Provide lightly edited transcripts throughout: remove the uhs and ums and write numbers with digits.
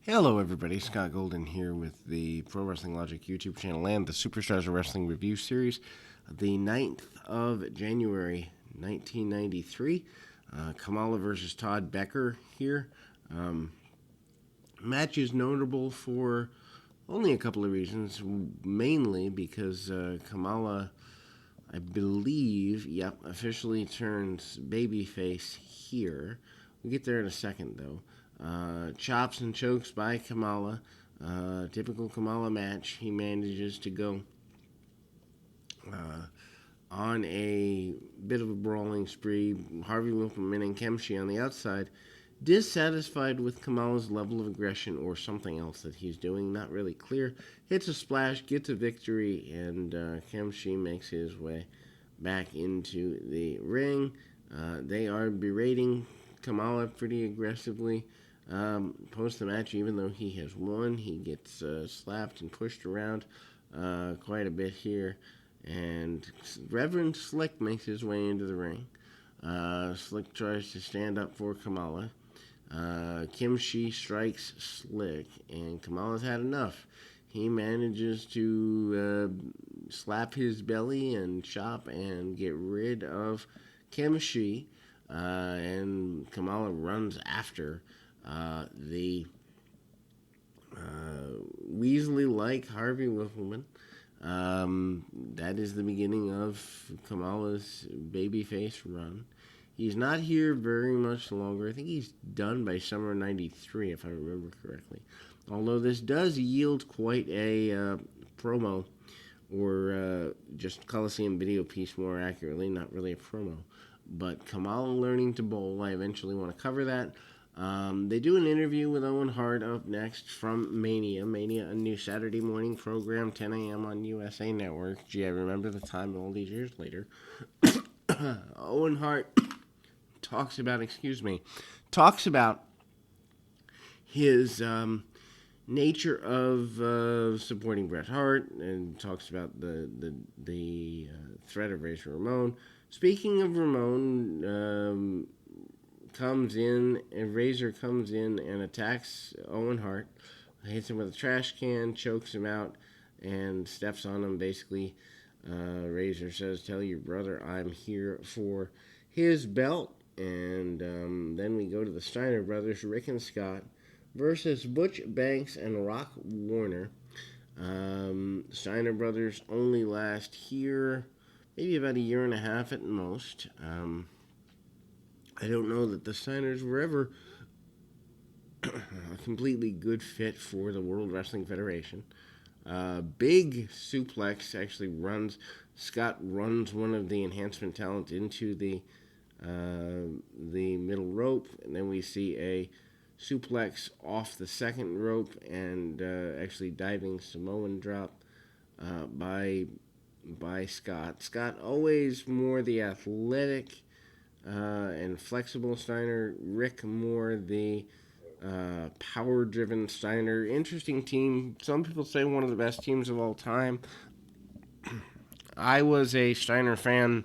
Hello, everybody. Scott Golden here with the Pro Wrestling Logic YouTube channel and the Superstars of Wrestling review series. The 9th of January, 1993. Kamala versus Todd Becker here. Match is notable for only a couple of reasons. Mainly because Kamala, I believe, officially turns babyface here. We'll get there in a second, though. Chops and chokes by Kamala. Typical Kamala match. He manages to go on a bit of a brawling spree. Harvey Wippleman and Kemshi on the outside, dissatisfied with Kamala's level of aggression or something else that he's doing, not really clear. Hits a splash, gets a victory, and Kemshi makes his way back into the ring. They are berating Kamala pretty aggressively. Post the match, even though he has won, he gets slapped and pushed around quite a bit here. And Reverend Slick makes his way into the ring. Slick tries to stand up for Kamala. Kemshi strikes Slick, and Kamala's had enough. He manages to slap his belly and chop and get rid of Kemshi, and Kamala runs after the Weasley-like Harvey Wippleman. That is the beginning of Kamala's babyface run. He's not here very much longer. I think he's done by summer '93, if I remember correctly. Although this does yield quite a promo, or just Coliseum video piece more accurately, not really a promo. But Kamala learning to bowl, I eventually want to cover that. They do an interview with Owen Hart up next from Mania. Mania, a new Saturday morning program, 10 a.m. on USA Network. Gee, I remember the time all these years later. Owen Hart talks about his nature of supporting Bret Hart, and talks about the threat of Razor Ramon. Speaking of Ramon, Razor comes in and attacks Owen Hart, hits him with a trash can, chokes him out, and steps on him. Basically, Razor says, "Tell your brother I'm here for his belt." And then we go to the Steiner brothers, Rick and Scott, versus Butch Banks and Rock Warner. Steiner brothers only last here maybe about a year and a half at most. I don't know that the Steiners were ever a completely good fit for the World Wrestling Federation. Big suplex actually Scott runs one of the enhancement talent into the middle rope, and then we see a suplex off the second rope and actually diving Samoan drop by Scott. Scott always more the athletic and flexible Steiner. Rick more the power-driven Steiner. Interesting team. Some people say one of the best teams of all time. I was a Steiner fan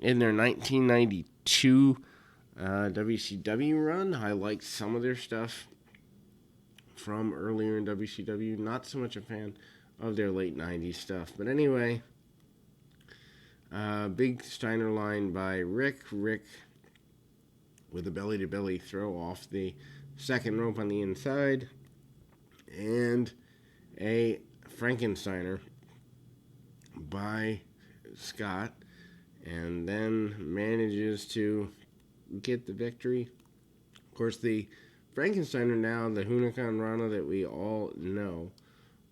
in their 1992 WCW run. I liked some of their stuff from earlier in WCW. Not so much a fan of their late 90s stuff. But anyway, big Steiner line by Rick. Rick with a belly-to-belly throw off the second rope on the inside. And a Frankensteiner by Scott. And then manages to get the victory. Of course, the Frankensteiner now, the Huracan Rana that we all know.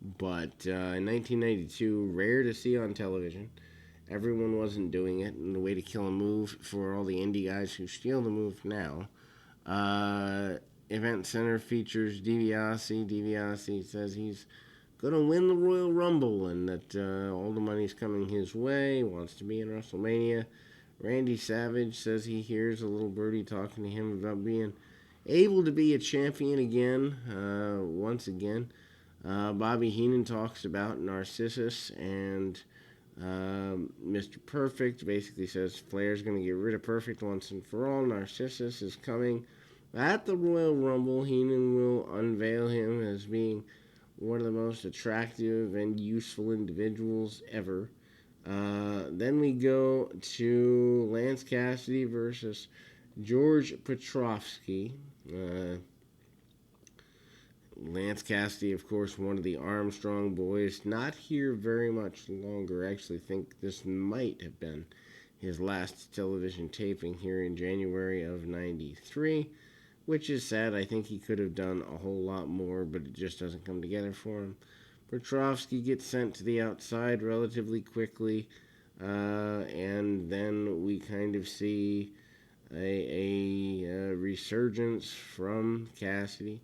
But in 1992, rare to see on television. Everyone wasn't doing it, and the way to kill a move for all the indie guys who steal the move now. Event Center features DiBiase. DiBiase says he's going to win the Royal Rumble and that all the money's coming his way. He wants to be in WrestleMania. Randy Savage says he hears a little birdie talking to him about being able to be a champion again, once again. Bobby Heenan talks about Narcissus, and Mr. Perfect basically says Flair's going to get rid of Perfect once and for all. Narcissus is coming at the Royal Rumble. Heenan will unveil being one of the most attractive and useful individuals ever. Then we go to Lance Cassidy versus George Petrovsky. Lance Cassidy, of course, one of the Armstrong boys, not here very much longer. I actually think this might have been his last television taping here in January of '93, which is sad. I think he could have done a whole lot more, but it just doesn't come together for him. Petrovsky gets sent to the outside relatively quickly, and then we kind of see a resurgence from Cassidy.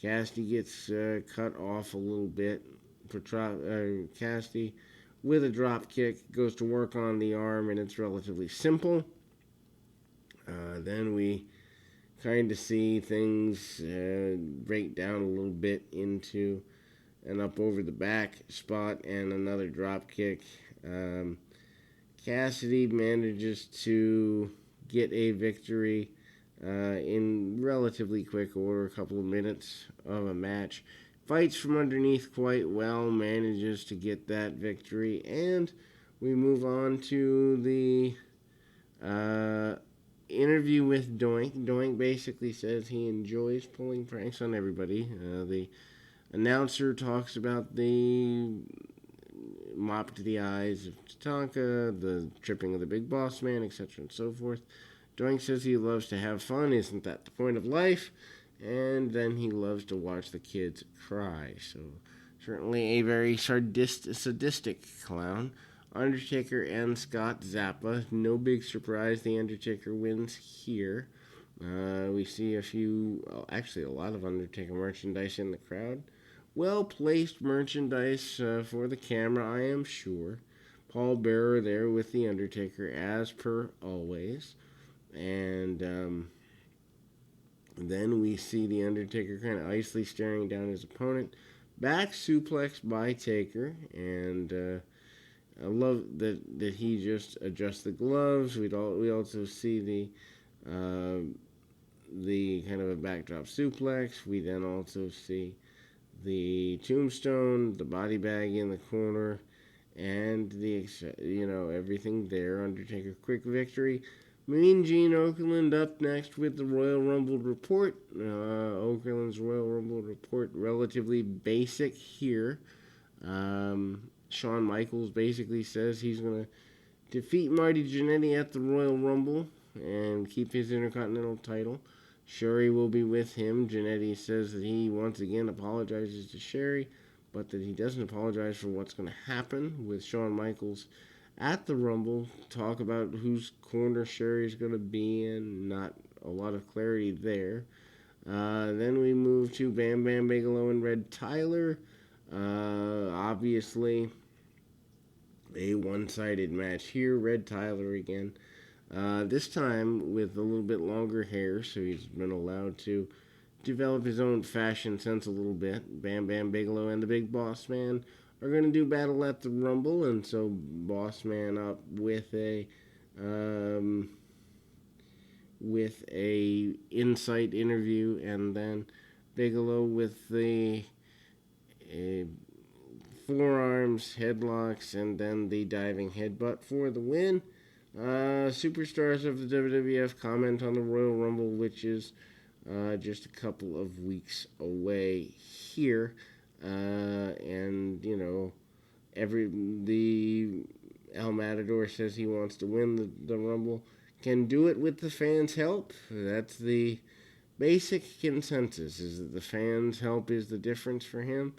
Cassidy gets cut off a little bit. Cassidy, with a drop kick, goes to work on the arm, and it's relatively simple. Then we kind of see things break down a little bit into an up over the back spot and another drop kick. Cassidy manages to get a victory in relatively quick order, a couple of minutes of a match. Fights from underneath quite well, manages to get that victory, and we move on to the interview with Doink. Doink basically says he enjoys pulling pranks on everybody. The announcer talks about the mop to the eyes of Tatanka, the tripping of the big boss man, etc. and so forth. Doink says he loves to have fun. Isn't that the point of life? And then he loves to watch the kids cry. So certainly a very sadistic clown. Undertaker and Scott Zappa. No big surprise. The Undertaker wins here. We see actually a lot of Undertaker merchandise in the crowd. Well-placed merchandise for the camera, I am sure. Paul Bearer there with the Undertaker, as per always. And then we see the Undertaker kind of icily staring down his opponent. Back suplex by Taker, and I love that he just adjusts the gloves. We also see the kind of a backdrop suplex. We then also see the tombstone, the body bag in the corner, and everything there. Undertaker quick victory. Mean Gene Okerlund up next with the Royal Rumble report. Okerlund's Royal Rumble report, relatively basic here. Shawn Michaels basically says he's going to defeat Marty Jannetty at the Royal Rumble and keep his Intercontinental title. Sherry will be with him. Jannetty says that he once again apologizes to Sherry, but that he doesn't apologize for what's going to happen with Shawn Michaels at the Rumble. Talk about whose corner Sherry's going to be in. Not a lot of clarity there. Then we move to Bam Bam Bigelow and Red Tyler. Obviously, a one-sided match here. Red Tyler again. This time with a little bit longer hair, so he's been allowed to develop his own fashion sense a little bit. Bam Bam Bigelow and the Big Boss Man are going to do battle at the Rumble, and so Boss Man up with a insight interview, and then Bigelow with the forearms, headlocks, and then the diving headbutt for the win. Superstars of the WWF comment on the Royal Rumble, which is just a couple of weeks away here. And the El Matador says he wants to win the Rumble. Can do it with the fans' help. That's the basic consensus, is that the fans' help is the difference for him.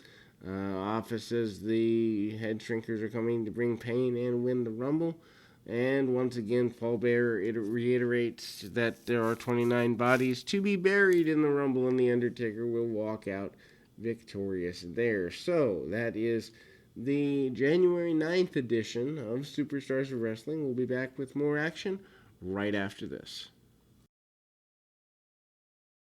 Office says the head shrinkers are coming to bring pain and win the Rumble. And once again, Paul Bearer reiterates that there are 29 bodies to be buried in the Rumble, and The Undertaker will walk out victorious there. So, that is the January 9th edition of Superstars of Wrestling. We'll be back with more action right after this.